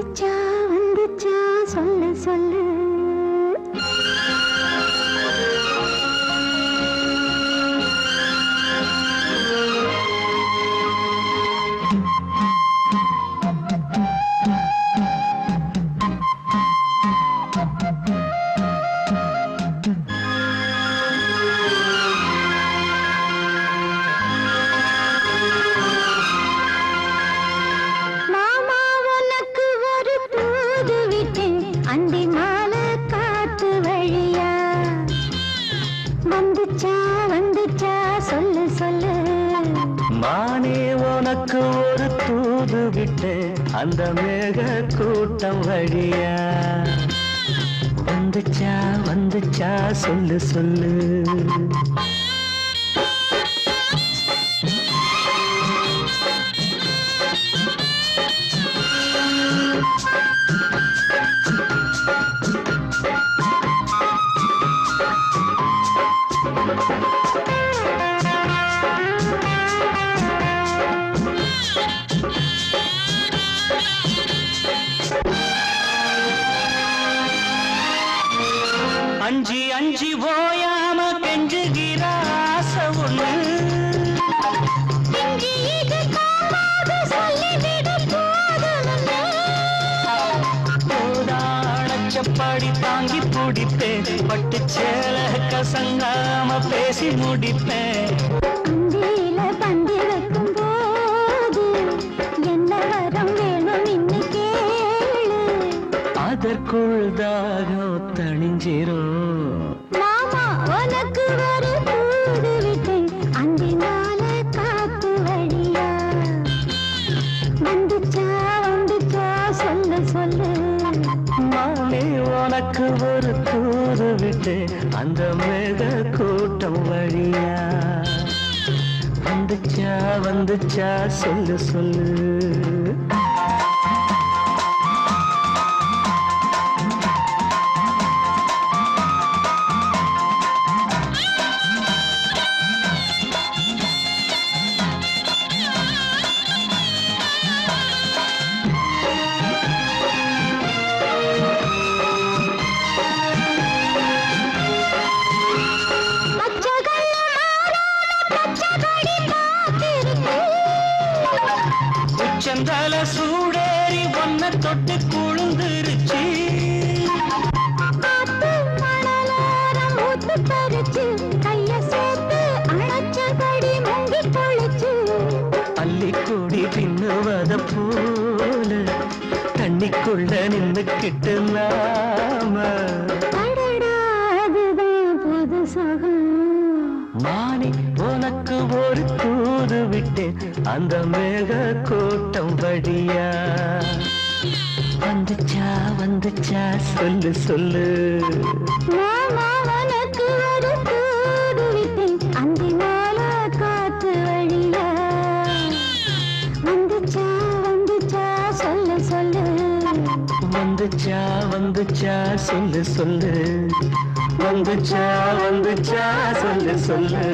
வந்துச்சா வந்துச்சா சொல்லு சொல்லு. அந்தி மாலை காத்து வழியா வந்துச்சா வந்துச்சா சொல்லு சொல்லு. மானே உனக்கு ஒரு தூது விட்டு அந்த மேக கூட்டம் வழியா வந்துச்சா வந்துச்சா சொல்லு சொல்லு. அஞ்சி அஞ்சி ஓயாம கெஞ்சுகிற ஆசை ஒண்ணு அணைச்சப்படி தாங்கி பிடிப்பேன் பட்டு சேல கசங்காம பேசி முடிப்பேன். பந்தி வைக்கும் போது என்ன வரம் வேணும் இன்னும் கேளு. அதற்குள் தாகம் தணிஞ்சிரும். மாமா உனக்கு ஒரு தூது விட்டேன் அந்தி மாலை காத்து வழியா வந்துச்சா வந்துச்சா சொல்லு சொல்லு. மானே உனக்கு ஒரு தூது விட்டு அந்த மேக கூட்டம் வழியா வந்துச்சா வந்துச்சா சொல்லு சொல்லு. உச்சந்தால சூடேறி ஒன்ன தொட்டு குழுந்துருச்சு. அள்ளிக்கூடி பின்னுவத போல தண்ணிக்குள்ள நின்னுக்கிட்டு நாம புது சகம். மானே உனக்கு ஒரு தூது விட்டேன் அந்த மேக கூட்டம் வழியா வந்துச்சா வந்துச்சா சொல்லு சொல்லு. மாமா உனக்கு ஒரு தூது விட்டேன் அந்தி மாலை காத்து வழியா வந்துச்சா வந்துச்சா சொல்லு சொல்லு. வந்துச்சா வந்துச்சா சொல்லு சொல்லு. வந்துச்சா வந்துச்சா சொல்லு சொல்லு.